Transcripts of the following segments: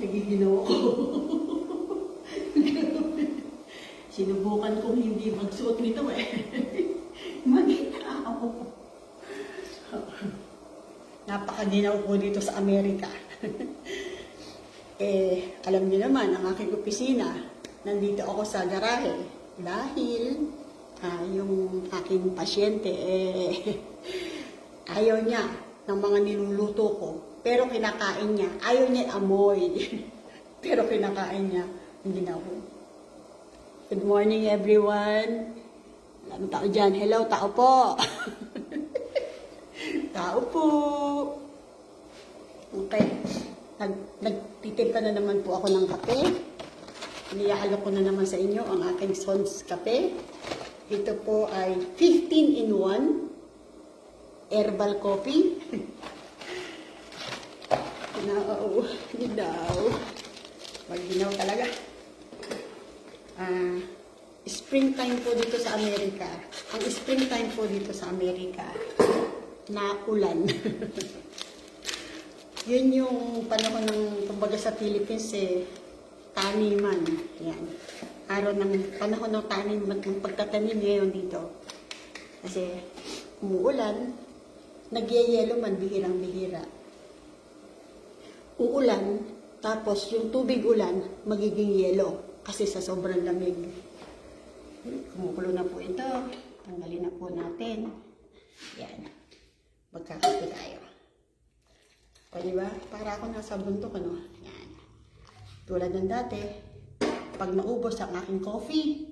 Nagiginaw ako. Sinubukan kong hindi magsuot nito eh. Maginaw. Napakaginaw ko dito sa Amerika. Alam niyo naman, ang aking opisina, nandito ako sa garahe. Dahil yung aking pasyente, ayaw niya ng mga niluluto ko. Pero kinakain niya. Ayaw niya amoy. Pero kinakain niya. Hindi na ako. Good morning, everyone. Alam tao dyan. Hello, tao po. Tao po. Okay. Nagtitimpla na naman po ako ng kape. Iniaalok ko na naman sa inyo ang aking Sons kape. Ito po ay 15 in 1 herbal coffee. Ginaw. Magginaw talaga. Springtime po dito sa Amerika. Ang springtime po dito sa Amerika, na ulan. Yun yung panahon ng, kumbaga sa Philippines taniman. Yan. Araw ng panahon ng taniman, ng pagtatanim ngayon dito. Kasi umuulan, nagyayelo man, bihirang-bihira. Uulan, tapos yung tubig ulan, magiging yelo. Kasi sa sobrang lamig. Kumukulo na po ito. Tanggalin na po natin. Yan. Magkakape tayo. O diba? Para ako nasa bundok, ano? Yan. Tulad ng dati, pag naubos ang aking coffee,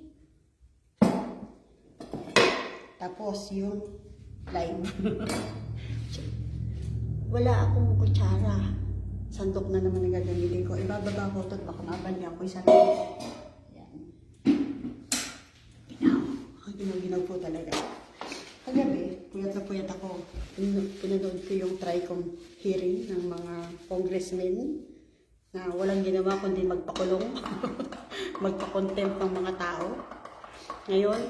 tapos yung live. Wala akong kutsara. Sandok na naman ang gagamitin ko. Ibababa ko ito at baka mabali ako isa rin. Yan. Ginaw po talaga. Kagabi, puyat na puyat ako. Pinanood ko yung TRICOM hearing ng mga congressmen na walang ginawa kundi magpakulong, magpakontempt ng mga tao. Ngayon,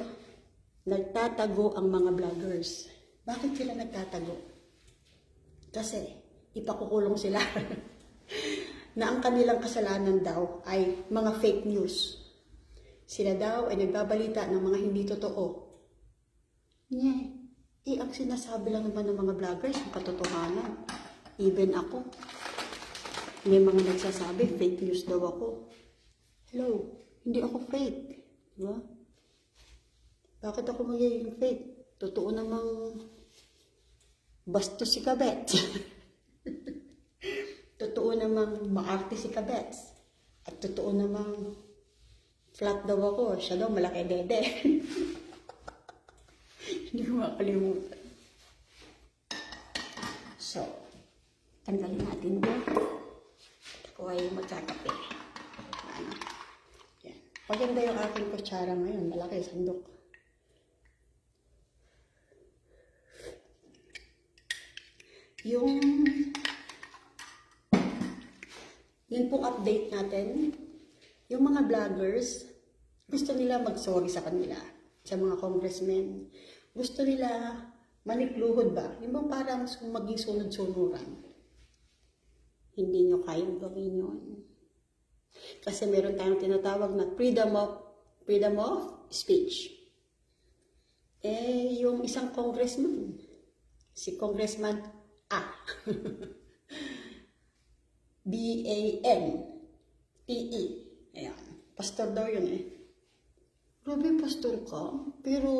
nagtatago ang mga vloggers. Bakit sila nagtatago? Kasi ipakukulong sila na ang kanilang kasalanan daw ay mga fake news. Sila daw ay nagbabalita ng mga hindi totoo. Ang sinasabi lang naman ng mga vloggers, ang katotohanan. Even ako. May mga nagsasabi, fake news daw ako. Hello, hindi ako fake. Diba? Bakit ako magiging fake? Totoo namang bastos si Kabet. Totoo namang maarte si Kabets. At totoo namang flat daw ako. Siya daw malaki dede. Hindi ko makalimutan. So, tanggalin natin ito. Ako ay magkakape. Ano? Yan. Maganda yung aking kutsara ngayon. Malaki sandok. Yun pong update natin. Yung mga vloggers, gusto nila mag-sorry sa kanila. Sa mga congressmen. Gusto nila manikluhod ba? Yung bang parang maging sunod-sunuran. Hindi nyo kayang gawin yun. Kasi meron tayong tinatawag na freedom of speech. Yung isang congressman, si Congressman A. B-A-N-T-E. Ayan. Pastor daw yun Grabe, pastor ka, pero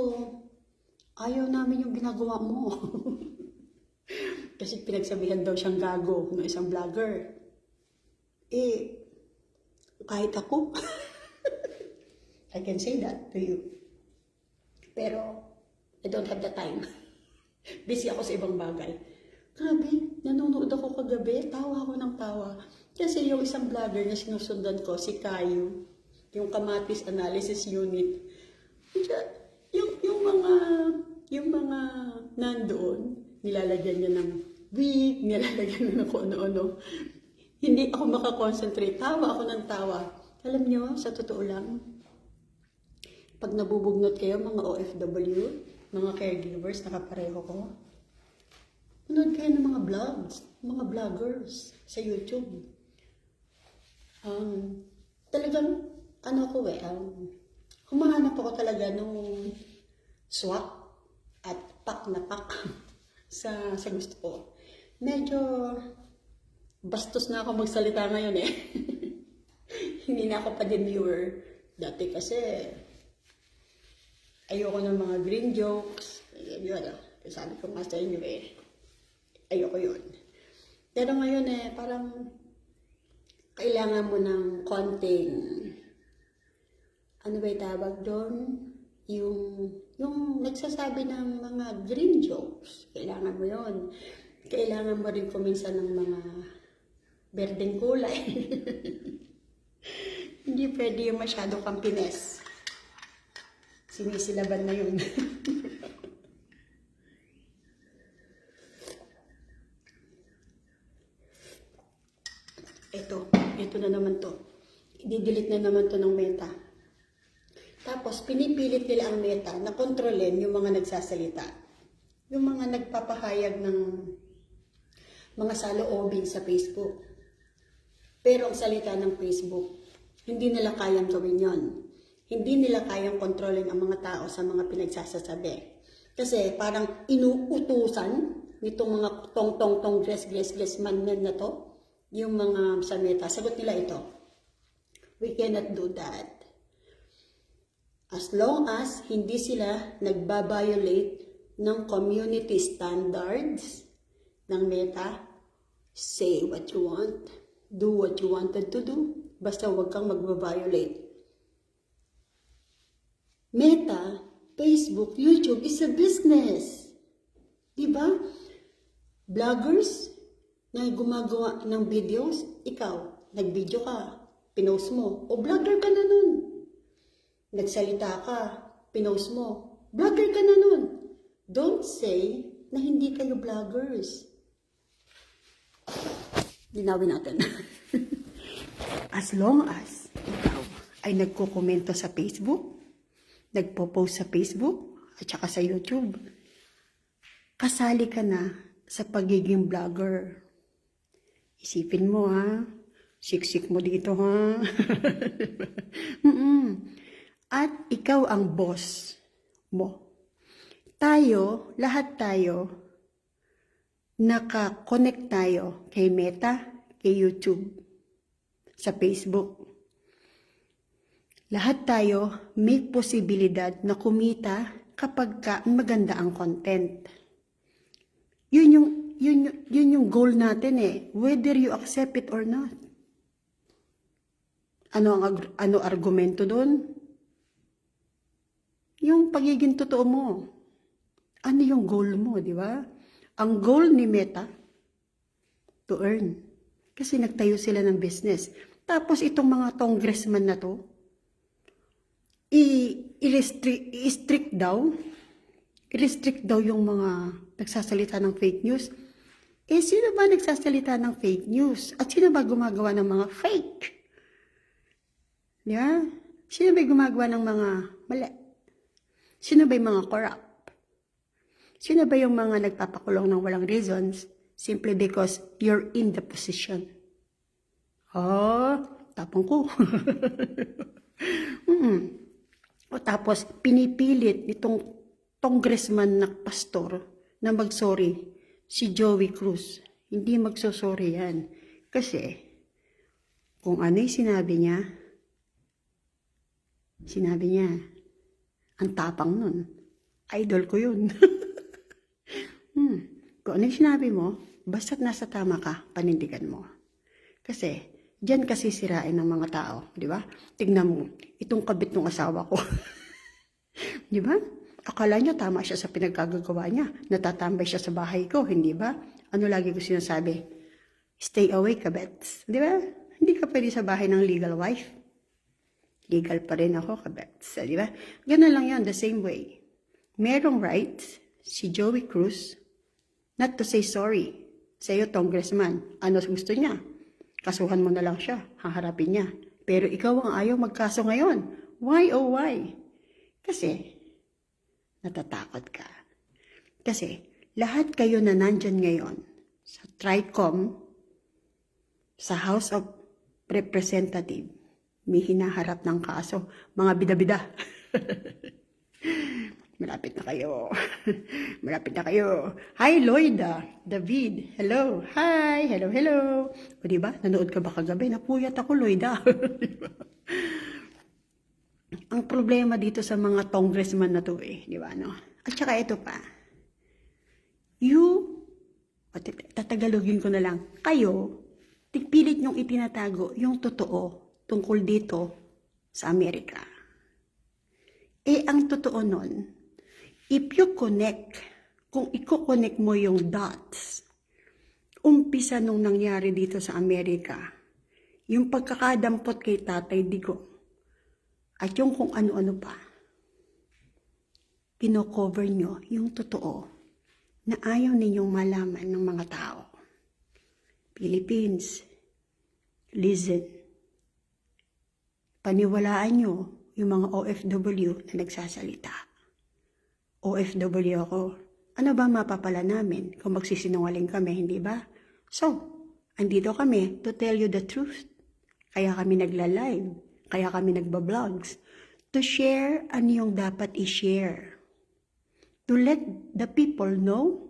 ayaw namin yung ginagawa mo. Kasi pinagsabihan daw siyang gago ng isang vlogger. Kahit ako, I can say that to you. Pero, I don't have the time. Busy ako sa ibang bagay. Grabe, nanonood ako kagabi, tawa ako ng tawa. Kasi yung isang vlogger na sinusundan ko, si Kayo, yung Kamatis Analysis Unit, yung mga nandoon, nilalagyan niya ng wig, nilalagyan niya ng kung ano-ano. Hindi ako makakonsentrate. Tawa ako ng tawa. Alam niyo, sa totoo lang, pag nabubugnot kayo, mga OFW, mga caregivers, nakapareho ko, manood kayo ng mga vlogs, mga vloggers sa YouTube. Talagang, ano ko humahanap ako talaga nung swak at pak na pak sa gusto ko. Medyo bastos na ako magsalita ngayon eh. Hindi na ako pa demure. Dati kasi, ayoko ng mga green jokes. Yun, sabi ko nga sa inyo eh, ayoko yun. Pero ngayon parang kailangan mo ng konting, ano ba yung tawag doon? Yung nagsasabi ng mga green jokes, kailangan mo yun. Kailangan mo rin kuminsan ng mga berdeng kulay. Hindi pwede yung masyado kang pines. Sinisilaban na yun. Ito na naman to. I-delete na naman to ng Meta. Tapos, pinipilit nila ang Meta na kontrolin yung mga nagsasalita. Yung mga nagpapahayag ng mga saloobin sa Facebook. Pero ang salita ng Facebook, hindi nila kayang gawin yon. Hindi nila kayang kontrolin ang mga tao sa mga pinagsasasabi. Kasi parang inuutusan nitong mga tong dress man na to, yung mga sa Meta, sagot nila ito. We cannot do that. As long as hindi sila nagbabiolate ng community standards ng Meta, say what you want, do what you wanted to do, basta huwag kang magbabiolate. Meta, Facebook, YouTube is a business. Diba? Vloggers na gumagawa ng videos, ikaw, nag-video ka, pinost mo, o vlogger ka na nun. Nagsalita ka, pinost mo, vlogger ka na nun. Don't say na hindi kayo vloggers. Linawin natin. As long as ikaw ay nagko-komento sa Facebook, nagpo-post sa Facebook, at saka sa YouTube, kasali ka na sa pagiging vlogger. Isipin mo siksik mo dito At ikaw ang boss mo. Lahat tayo, naka-connect tayo kay Meta, kay YouTube, sa Facebook. Lahat tayo may posibilidad na kumita kapag maganda ang content. Yun yung goal natin whether you accept it or not. Ano argumento doon? Yung pagiging totoo mo. Ano yung goal mo, di ba? Ang goal ni Meta, to earn. Kasi nagtayo sila ng business. Tapos itong mga congressman na to, i-restrict daw yung mga nagsasalita ng fake news. Sino ba nagsasalita ng fake news? At sino ba gumagawa ng mga fake? Yeah? Sino ba gumagawa ng mga mali? Sino ba yung mga corrupt? Sino ba yung mga nagpapakulong ng walang reasons simply because you're in the position? Tapang ko. O tapos, pinipilit itong congressman na pastor na mag-sorry, si Joey Cruz. Hindi magsosorry yan. Kasi, kung ano yung sinabi niya, ang tapang nun. Idol ko yun. Kung ano yung sinabi mo, basta't nasa tama ka, panindigan mo. Kasi, diyan kasi sirain ng mga tao, di ba? Tignan mo, itong kabit ng asawa ko. Di ba? Akala niya tama siya sa pinagkagagawa niya. Natatambay siya sa bahay ko, hindi ba? Ano lagi ko sinasabi? Stay away, kabets. Di ba? Hindi ka pwede sa bahay ng legal wife. Legal pa rin ako, kabets. Di ba? Ganun lang yan, the same way. Merong rights si Joey Cruz not to say sorry sa iyo, congressman. Ano gusto niya? Kasuhan mo na lang siya, haharapin niya. Pero ikaw ang ayaw magkaso ngayon. Why oh why? Kasi, natatakot ka. Kasi, lahat kayo na nandyan ngayon, sa TRICOM, sa House of representative may hinaharap ng kaso. Mga bida-bida. Malapit na kayo. Malapit na kayo. Hi, Lloyda. David. Hello. Hi. Hello, hello. O, diba? Nanood ka ba kagabi? Napuyat ako, Lloyda. Diba? Ang problema dito sa mga congressman na to diba, no? At saka ito pa. Tatagalogin ko na lang. Kayo, pilit nyong itinatago yung totoo tungkol dito sa Amerika. Ang totoo nun, if you connect, kung i-connect mo yung dots, umpisa nung nangyari dito sa Amerika, yung pagkakadampot kay Tatay Digong, at yung kung ano-ano pa, pino-cover nyo yung totoo na ayaw ninyong malaman ng mga tao. Philippines, listen. Paniwalaan nyo yung mga OFW na nagsasalita. OFW ako. Ano ba mapapala namin kung magsisinungaling kami, hindi ba? So, andito kami to tell you the truth. Kaya kami nagla-live. Kaya kami nagba-vlogs. To share ano yung dapat i-share. To let the people know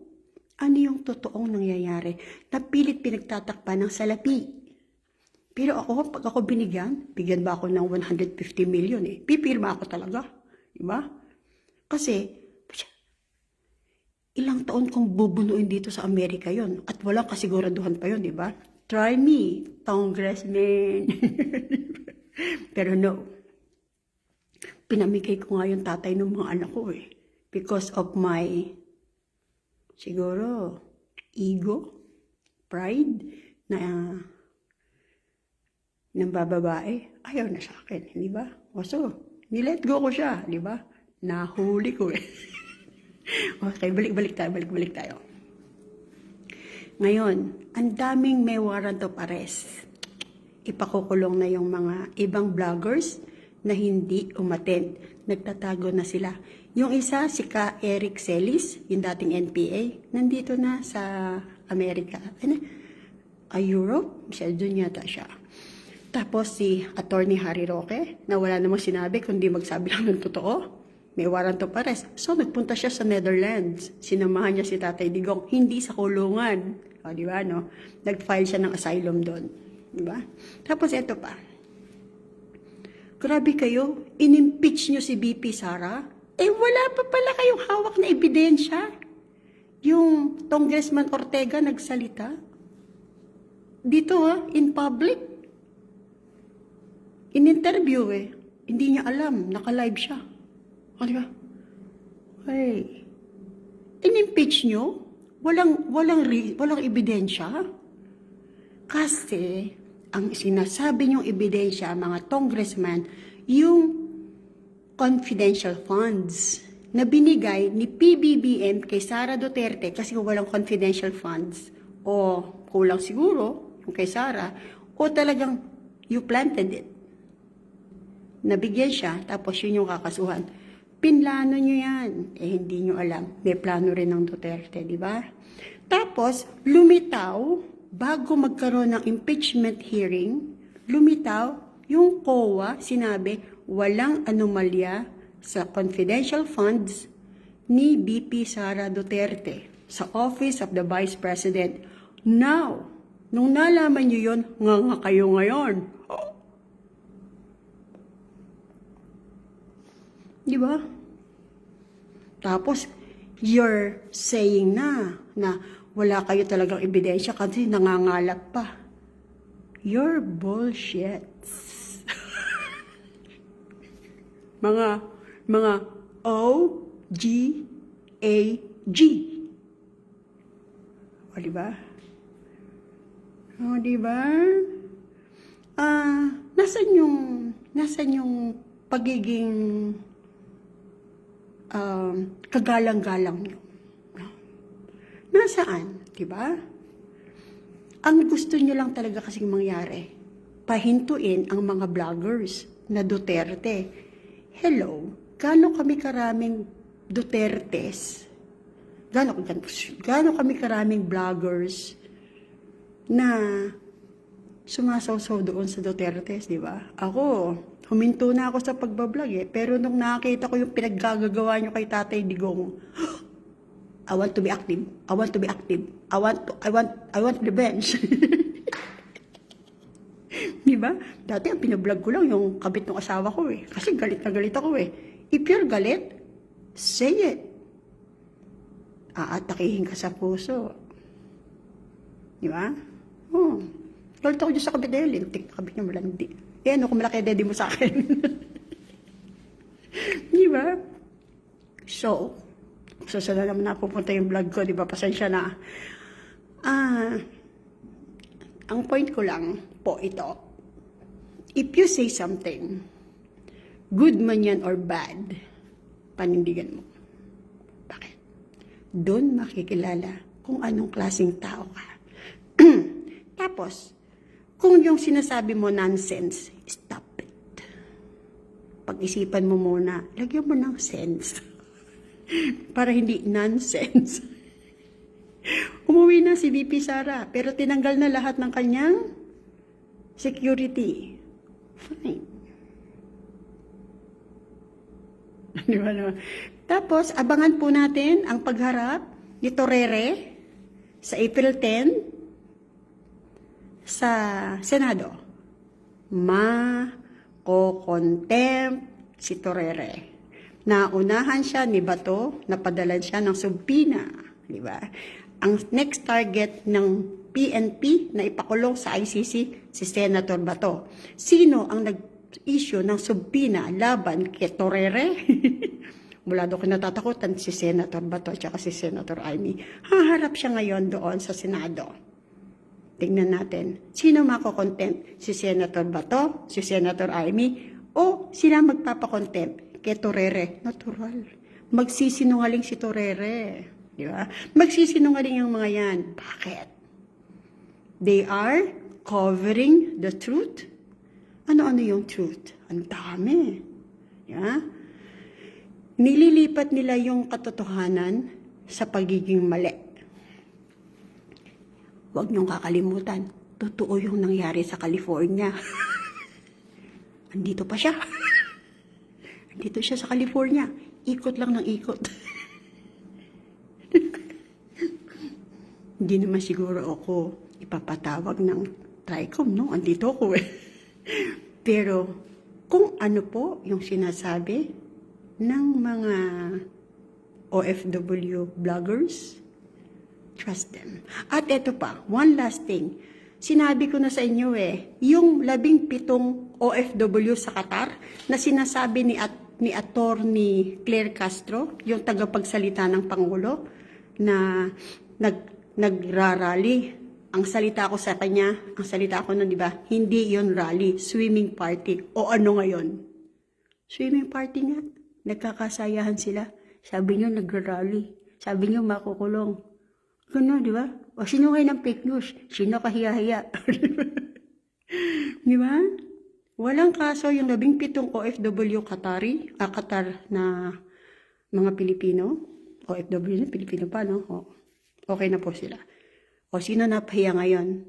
ano yung totoong nangyayari. Napilit pinagtatakpan ng salapi. Pero ako, pag ako bigyan ba ako ng 150 million Pipirma ako talaga. Diba? Kasi, ilang taon kong bubunuin dito sa Amerika yon at walang kasiguraduhan pa yon, diba? Try me, congressman. Pero no. Pinamigay ko nga yung tatay ng mga anak ko because of my, siguro, ego, pride, na ng bababae, ayaw na sa akin, di ba? So, nilet go ko siya, di ba? Nahuli ko Okay, balik tayo. Ngayon, ang daming may warrant of arrest. Ipakukulong na yung mga ibang vloggers na hindi umattend. Nagtatago na sila. Yung isa, si Ka Eric Celis, yung dating NPA, nandito na sa Amerika. Europe? Doon yata siya. Tapos si Attorney Harry Roque, na wala namang sinabi kundi magsabi lang ng totoo. May warrant of arrest. So, nagpunta siya sa Netherlands. Sinamahan niya si Tatay Digong, hindi sa kulungan. O, di ba, no? Nag-file siya ng asylum doon. Di ba? Tapos, eto pa. Grabe kayo, in-impeach nyo si BP Sara? Wala pa pala kayong hawak na ebidensya. Yung Congressman Ortega nagsalita. Dito, in public. In-interview, Hindi niya alam, naka-live siya. O, di ba? In-impeach nyo? Walang ebidensya? Kasi, ang sinasabi niyong ebidensya, mga congressman, yung confidential funds na binigay ni PBBM kay Sara Duterte kasi walang confidential funds o kulang siguro yung kay Sara o talagang you planted it. Nabigyan siya, tapos yun yung kakasuhan. Pinlano nyo yan. Hindi nyo alam. May plano rin ng Duterte, di ba? Tapos, lumitaw, bago magkaroon ng impeachment hearing, lumitaw, yung COA, sinabi, walang anomalya sa confidential funds ni BP Sara Duterte sa Office of the Vice President. Now, nung nalaman nyo yun, nga kayo ngayon. Di ba? Tapos, you're saying na wala kayo talagang ebidensya kasi nangangalat pa. You're bullshit. mga O-G-A-G. O, diba? O, diba? Nasaan yung pagiging kagalang-galang nyo? Nasaan? Diba? Ang gusto nyo lang talaga kasing mangyari, pahintuin ang mga vloggers na Duterte. Hello, gaano kami karaming Dutertes? Gaano kami karaming vloggers na sumasawsaw doon sa Dutertes, di ba? Ako, huminto na ako sa pagbablog eh. Pero nung nakita ko yung pinaggagawa nyo kay Tatay Digong, I want to be active. I want to be active. I want revenge. Di ba? Dati ang pinablog ko lang yung kabit ng asawa ko eh. Kasi galit na galit ako eh. If you're galit, say it. Aatakihin ka sa puso. Di ba? Oh. Galit ako dyan sa kabit dahil lintik na kabit niya malandi. Eh ano kung malaki daddy mo sa akin? Di ba? So, susunod naman na pupunta yung vlog ko, di ba? Pasensya na. Ang point ko lang po ito. If you say something, good man yan or bad, panindigan mo. Bakit? Doon makikilala kung anong klaseng tao ka. Tapos, kung yung sinasabi mo nonsense, stop it. Pag-isipan mo muna, lagyan mo ng sense. Para hindi nonsense. Umuwi na si VP Sara, pero tinanggal na lahat ng kanyang security. Fine. Di ba naman? Tapos, abangan po natin ang pagharap ni Torrere sa April 10 sa Senado. Ma-contempt si Torrere. Naunahan siya ni Bato, napadalan siya ng subpina, di ba? Ang next target ng PNP na ipakulong sa ICC, si Senator Bato. Sino ang nag-issue ng subpina laban kay Torrere? Wala daw kinatatakutan si Senator Bato at si Senator Amy. Haharap siya ngayon doon sa Senado. Tingnan natin, sino mako-contempt? Si Senator Bato, si Senator Amy, o sila magpapakontempt kay Torrere? Natural. Magsisinungaling si Torrere. Di ba? Magsisinungaling yung mga yan. Bakit? They are covering the truth. Ano-ano yung truth? Ang dami. Di ba? Nililipat nila yung katotohanan sa pagiging mali. Huwag niyong kakalimutan, totoo yung nangyari sa California. Andito pa siya. Andito siya sa California. Ikot lang ng ikot. Hindi naman siguro ako ipapatawag ng TRICOM, no? Andito ako eh. Pero, kung ano po yung sinasabi ng mga OFW vloggers, trust them. At eto pa, one last thing. Sinabi ko na sa inyo yung 17 OFW sa Qatar na sinasabi ni Attorney Claire Castro, yung tagapagsalita ng Pangulo, na nagrarally. Ang salita ko sa kanya, ang salita ko nun, di ba? Hindi yon rally, swimming party. O ano ngayon? Swimming party nga. Nagkakasayahan sila. Sabi niyo nagrarally. Sabi niyo makukulong. Gano'n, di ba? O sino ngayon ng fake news? Sino kahiya-hiya? Di ba? Walang kaso yung 17 OFW Qatar na mga Pilipino. OFW na, Pilipino pa, no? O, okay na po sila. O sino napahiya ngayon?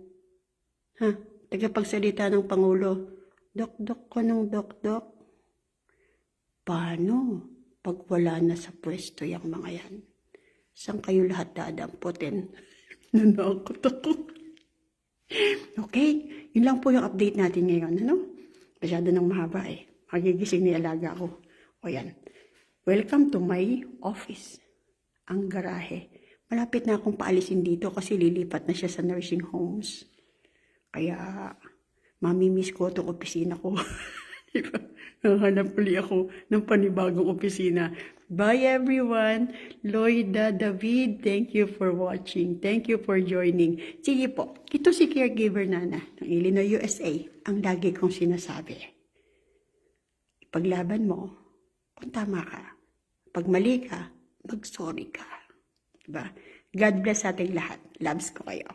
Ha? Tagapagsalita ng Pangulo. Dok-dok ko ng dok-dok. Paano pag wala na sa pwesto yung mga yan? Saan kayo lahat dadamputin? Nanakot ako. Okay, yun lang po yung update natin ngayon. Ano? Masyado nang mahaba eh. Magigising ni alaga ko. O yan. Welcome to my office. Ang garahe. Malapit na akong paalisin dito kasi lilipat na siya sa nursing homes. Kaya, mamimiss ko itong opisina ko. Diba? Nahanap uli ako ng panibagong opisina. Bye everyone. Loida, David, thank you for watching. Thank you for joining. Sige po, ito si caregiver Nana ng Illinois, USA. Ang lagi kong sinasabi. Ipaglaban mo kung tama ka. Pag mali ka, mag-sorry ka. Diba? God bless ating lahat. Loves ko kayo.